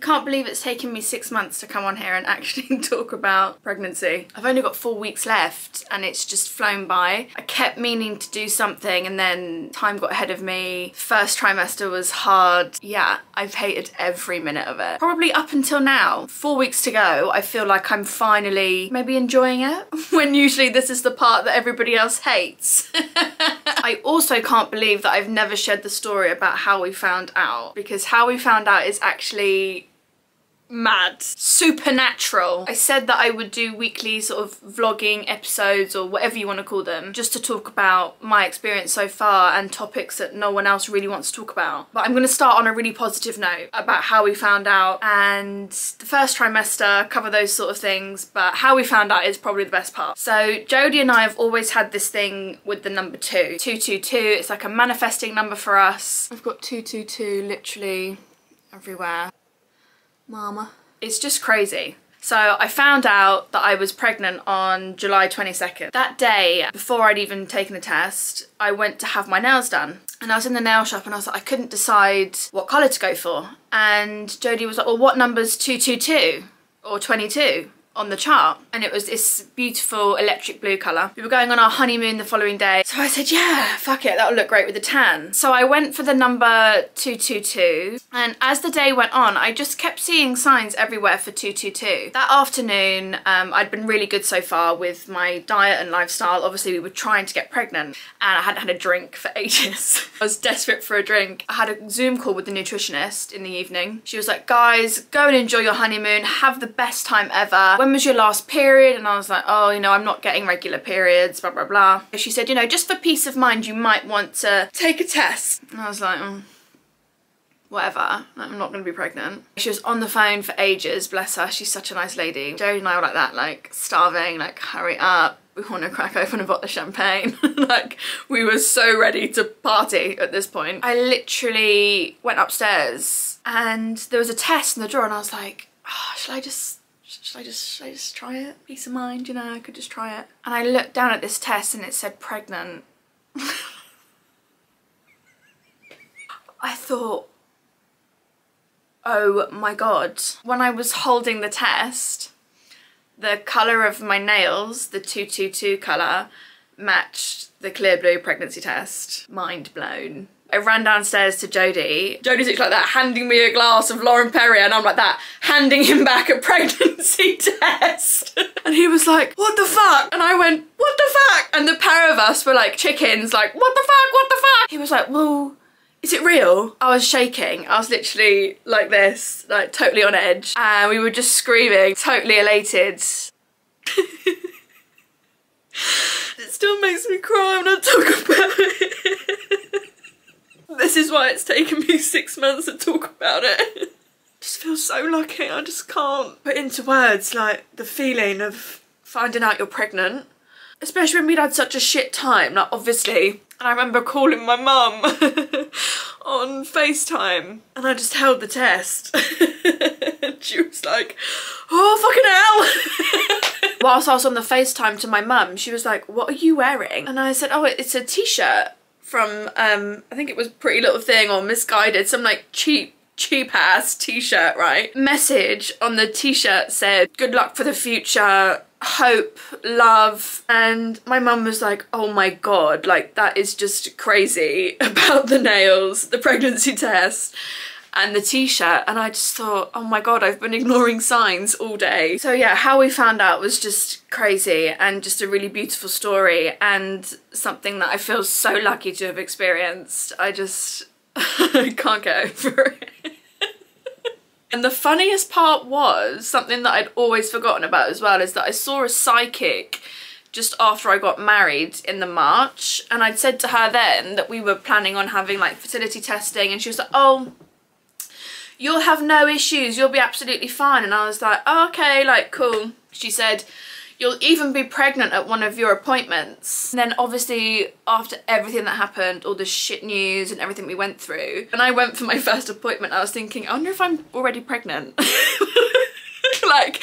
Can't believe it's taken me 6 months to come on here and actually talk about pregnancy. I've only got 4 weeks left and it's just flown by. I kept meaning to do something and then time got ahead of me. First trimester was hard. Yeah, I've hated every minute of it. Probably up until now. 4 weeks to go, I feel like I'm finally maybe enjoying it, when usually this is the part that everybody else hates. I also can't believe that I've never shared the story about how we found out, because how we found out is actually mad, supernatural. I said that I would do weekly sort of vlogging episodes or whatever you want to call them, just to talk about my experience so far and topics that no one else really wants to talk about. But I'm going to start on a really positive note about how we found out and the first trimester, cover those sort of things, but how we found out is probably the best part. So Jodie and I have always had this thing with the number 2. 222, it's like a manifesting number for us. I've got 222 literally everywhere. Mama. It's just crazy. So I found out that I was pregnant on July 22nd. That day, before I'd even taken the test, I went to have my nails done. And I was in the nail shop and I was like, I couldn't decide what colour to go for. And Jodie was like, well, what number's 222 or 22 on the chart? And it was this beautiful electric blue colour. We were going on our honeymoon the following day. So I said, yeah, fuck it, that'll look great with the tan. So I went for the number 222. And as the day went on, I just kept seeing signs everywhere for 222. That afternoon, I'd been really good so far with my diet and lifestyle. Obviously, we were trying to get pregnant and I hadn't had a drink for ages. I was desperate for a drink. I had a Zoom call with the nutritionist in the evening. She was like, guys, go and enjoy your honeymoon. Have the best time ever. When was your last period? And I was like, oh, you know, I'm not getting regular periods, blah, blah, blah. She said, you know, just for peace of mind, you might want to take a test. And I was like, whatever, I'm not going to be pregnant. She was on the phone for ages, bless her, she's such a nice lady. Jodie and I were like that, like starving, like hurry up, we want to crack open a bottle of champagne. Like we were so ready to party at this point. I literally went upstairs and there was a test in the drawer and I was like, oh, should I just try it? Peace of mind, you know, I could just try it. And I looked down at this test and it said pregnant. I thought, oh my god. When I was holding the test, the colour of my nails, the 222 colour, matched the clear blue pregnancy test. Mind blown. I ran downstairs to Jodie. Jodie's like that, handing me a glass of Lauren Perrier, and I'm like that, handing him back a pregnancy test. And he was like, what the fuck? And I went, what the fuck? And the pair of us were like chickens, like, what the fuck, what the fuck? He was like, well, is it real? I was shaking. I was literally like this, like totally on edge. And we were just screaming, totally elated. It still makes me cry when I talk about it. This is why it's taken me 6 months to talk about it. I just feel so lucky. I just can't put into words like the feeling of finding out you're pregnant. Especially when we'd had such a shit time, like obviously. And I remember calling my mum on FaceTime and I just held the test. And she was like, oh fucking hell. Whilst I was on the FaceTime to my mum, she was like, what are you wearing? And I said, oh, it's a t-shirt from, I think it was Pretty Little Thing or Misguided, some like cheap ass t-shirt, right? Message on the t-shirt said, good luck for the future, hope, love. And my mum was like, oh my god, like that is just crazy about the nails, the pregnancy test and the t-shirt. And I just thought, oh my god, I've been ignoring signs all day. So yeah, how we found out was just crazy and just a really beautiful story and something that I feel so lucky to have experienced. I just I can't get over it. And the funniest part was, something that I'd always forgotten about as well, is that I saw a psychic just after I got married in the March, and I'd said to her then that we were planning on having like fertility testing, and she was like, oh, you'll have no issues, you'll be absolutely fine. And I was like, oh, okay, like cool. She said, you'll even be pregnant at one of your appointments. And then obviously after everything that happened, all the shit news and everything we went through, and I went for my first appointment, I was thinking, I wonder if I'm already pregnant. Like,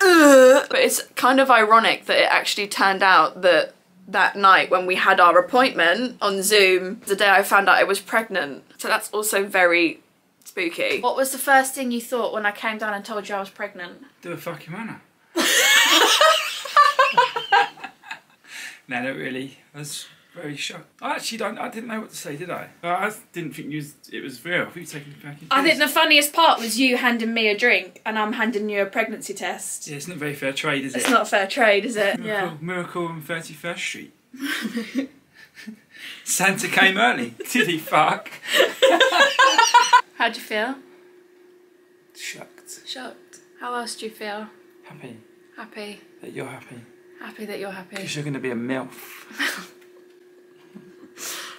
ugh. But it's kind of ironic that it actually turned out that that night when we had our appointment on Zoom, the day I found out I was pregnant. So that's also very spooky. What was the first thing you thought when I came down and told you I was pregnant? Do a fucking manner. No, not really. I was very shocked. I didn't know what to say, did I? I didn't think it was real. I think you were taking it back in. I think the funniest part was you handing me a drink and I'm handing you a pregnancy test. Yeah, it's not very fair trade, is it? It's not fair trade, is it? Miracle on 31st Street. Santa came early. Did he fuck? How'd you feel? Shocked. Shocked. How else do you feel? Happy. Happy. That you're happy. Happy that you're happy. Because you're going to be a MILF.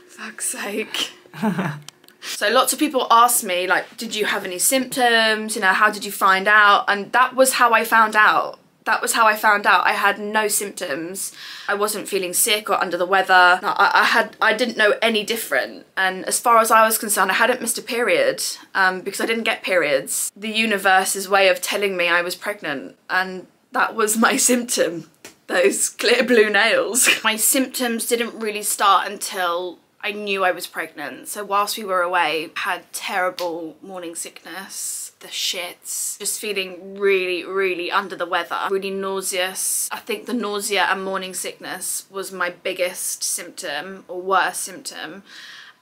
Fuck's sake. So lots of people ask me, like, did you have any symptoms? You know, how did you find out? And that was how I found out. That was how I found out. I had no symptoms. I wasn't feeling sick or under the weather. I didn't know any different. And as far as I was concerned, I hadn't missed a period because I didn't get periods. The universe's way of telling me I was pregnant, and that was my symptom. Those clear blue nails. My symptoms didn't really start until I knew I was pregnant. So whilst we were away, I had terrible morning sickness, the shits, just feeling really, really under the weather, really nauseous. I think the nausea and morning sickness was my biggest symptom, or worst symptom,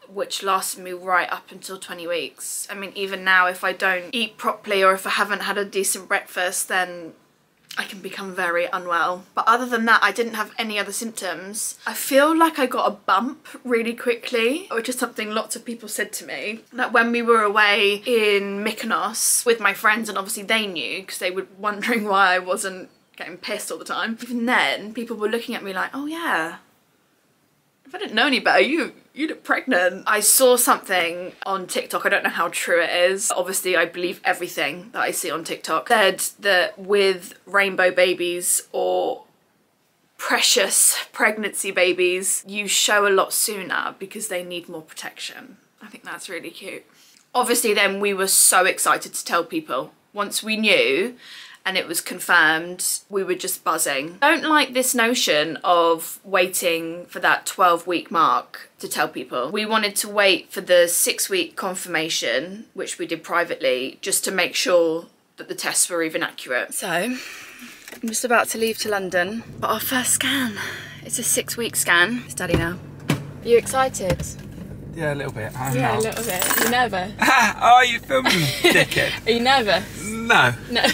which lasted me right up until 20 weeks. I mean, even now, if I don't eat properly or if I haven't had a decent breakfast, then I can become very unwell. But other than that, I didn't have any other symptoms. I feel like I got a bump really quickly, which is something lots of people said to me. That when we were away in Mykonos with my friends, and obviously they knew because they were wondering why I wasn't getting pissed all the time. Even then, people were looking at me like, oh yeah, if I didn't know any better, you look pregnant. I saw something on TikTok, I don't know how true it is. Obviously, I believe everything that I see on TikTok. Said that with rainbow babies or precious pregnancy babies, you show a lot sooner because they need more protection. I think that's really cute. Obviously, then we were so excited to tell people. Once we knew, and it was confirmed, we were just buzzing. I don't like this notion of waiting for that 12-week mark to tell people. We wanted to wait for the 6-week confirmation, which we did privately, just to make sure that the tests were even accurate. So, I'm just about to leave to London. But our first scan, it's a 6-week scan. It's Daddy now. Are you excited? Yeah, a little bit. A little bit. Are you nervous? Oh, you filming me, dickhead. Are you nervous? No. No.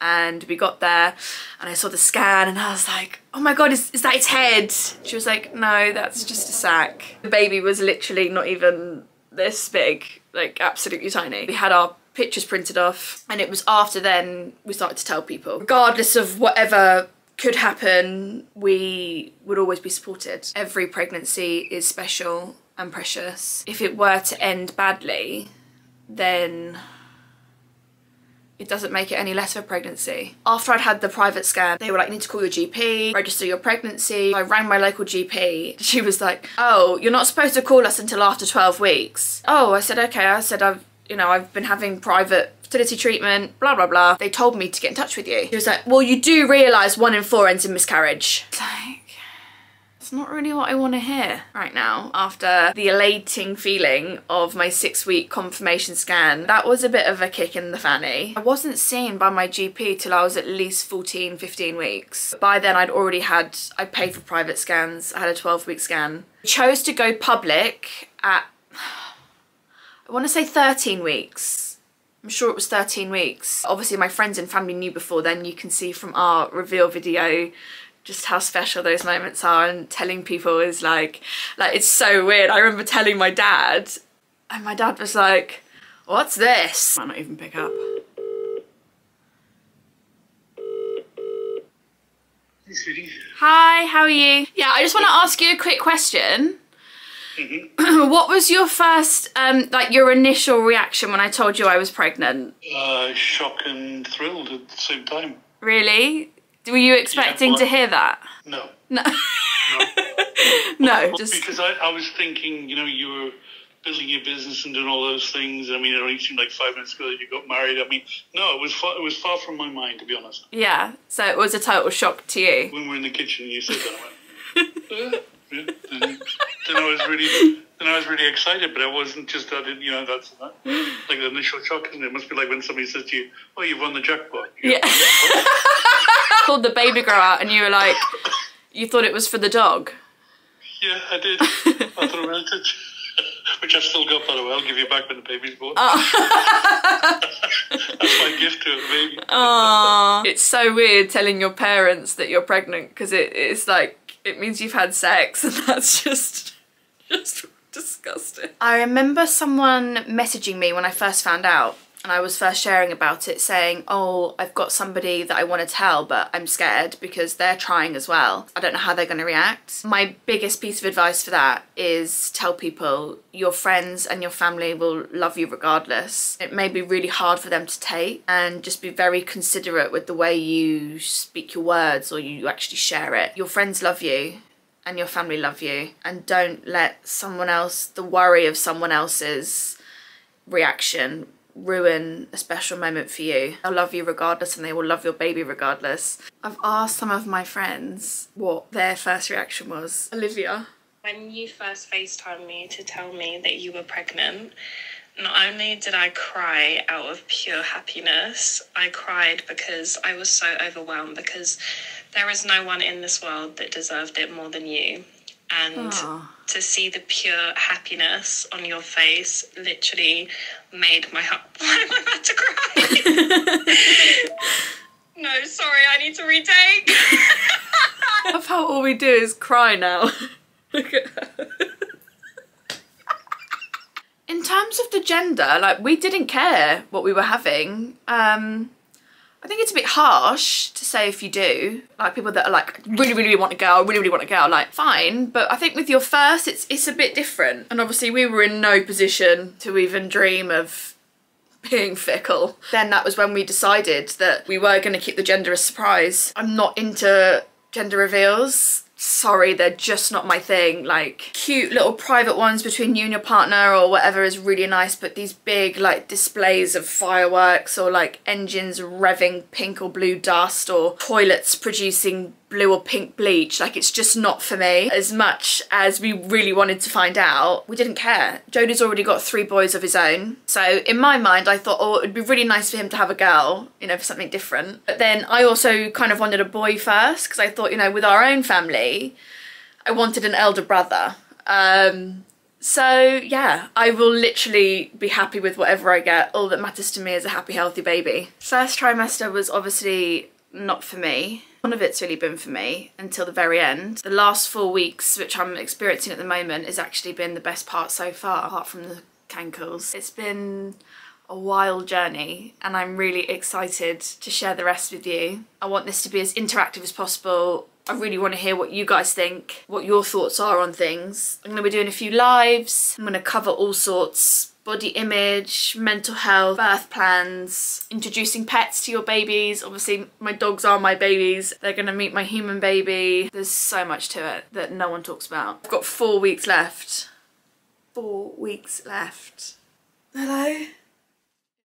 And we got there and I saw the scan and I was like, oh my God, is that its head? She was like, no, that's just a sac. The baby was literally not even this big, like absolutely tiny. We had our pictures printed off, and it was after then we started to tell people. Regardless of whatever could happen, we would always be supported. Every pregnancy is special and precious. If it were to end badly, then it doesn't make it any less of a pregnancy. After I'd had the private scan, they were like, you need to call your GP, register your pregnancy. I rang my local GP. She was like, oh, you're not supposed to call us until after 12 weeks. Oh, I said, okay. I said, I've been having private fertility treatment, blah, blah, blah. They told me to get in touch with you. She was like, well, you do realise 1 in 4 ends in miscarriage. It's like, it's not really what I want to hear right now after the elating feeling of my 6-week confirmation scan. That was a bit of a kick in the fanny. I wasn't seen by my GP till I was at least 14, 15 weeks. By then I paid for private scans. I had a 12-week scan. I chose to go public at, I want to say 13 weeks. I'm sure it was 13 weeks. Obviously my friends and family knew before then. You can see from our reveal video just how special those moments are, and telling people is like it's so weird. I remember telling my dad, and my dad was like, what's this? Might not even pick up. Hey, sweetie. Hi, how are you? Yeah, I just want to ask you a quick question. Mm-hmm. What was your first, your initial reaction when I told you I was pregnant? Shock and thrilled at the same time. Really? Were you expecting to hear that? No. No. No. No, just... Because I was thinking, you were building your business and doing all those things. I mean, it only seemed like 5 minutes ago that you got married. I mean, no, it was far from my mind, to be honest. Yeah, so it was a total shock to you. When we were in the kitchen, you said that, I went, yeah. Then I was really And I was really excited, but I wasn't just, I didn't, that's like the initial shock, isn't it? It must be like when somebody says to you, oh, you've won the jackpot. Yeah. Pulled the baby grow out and you were like, you thought it was for the dog? Yeah, I did. I thought about it. Which I've still got, by the way. I'll give you back when the baby's born. Oh. That's my gift to the baby. Oh. It's so weird telling your parents that you're pregnant because it's like, it means you've had sex and that's just disgusting. I remember someone messaging me when I first found out and I was first sharing about it saying, oh, I've got somebody that I want to tell but I'm scared because they're trying as well. I don't know how they're going to react. My biggest piece of advice for that is tell people your friends and your family will love you regardless. It may be really hard for them to take and just be very considerate with the way you speak your words or you actually share it. Your friends love you and your family love you, and don't let someone else, the worry of someone else's reaction ruin a special moment for you. They'll love you regardless and they will love your baby regardless. I've asked some of my friends what their first reaction was. Olivia? When you first FaceTimed me to tell me that you were pregnant, not only did I cry out of pure happiness, I cried because I was so overwhelmed because there is no one in this world that deserved it more than you. And to see the pure happiness on your face literally made my heart... Why am I about to cry? No, sorry, I need to retake. I love how all we do is cry now. Look at her. In terms of the gender, like, we didn't care what we were having. I think it's a bit harsh to say if you do. Like, people that are like, really want a girl, really want a girl, like, fine. But I think with your first, it's a bit different. And obviously we were in no position to even dream of being fickle. Then that was when we decided that we were going to keep the gender a surprise. I'm not into gender reveals. Sorry, they're just not my thing. Like, cute little private ones between you and your partner or whatever is really nice, but these big like displays of fireworks or like engines revving pink or blue dust or toilets producing blue or pink bleach, like, it's just not for me. As much as we really wanted to find out, we didn't care. Jodie's already got 3 boys of his own, so in my mind I thought, oh, it'd be really nice for him to have a girl, you know, for something different. But then I also kind of wanted a boy first because I thought, you know, with our own family I wanted an elder brother. So yeah, I will literally be happy with whatever I get. All that matters to me is a happy, healthy baby. First trimester was obviously not for me. None of it's really been for me until the very end. The last 4 weeks, which I'm experiencing at the moment, has actually been the best part so far, apart from the cankles. It's been a wild journey and I'm really excited to share the rest with you. I want this to be as interactive as possible. I really want to hear what you guys think, what your thoughts are on things. I'm going to be doing a few lives. I'm going to cover all sorts: body image, mental health, birth plans, introducing pets to your babies. Obviously my dogs are my babies. They're going to meet my human baby. There's so much to it that no one talks about. I've got 4 weeks left. 4 weeks left. Hello?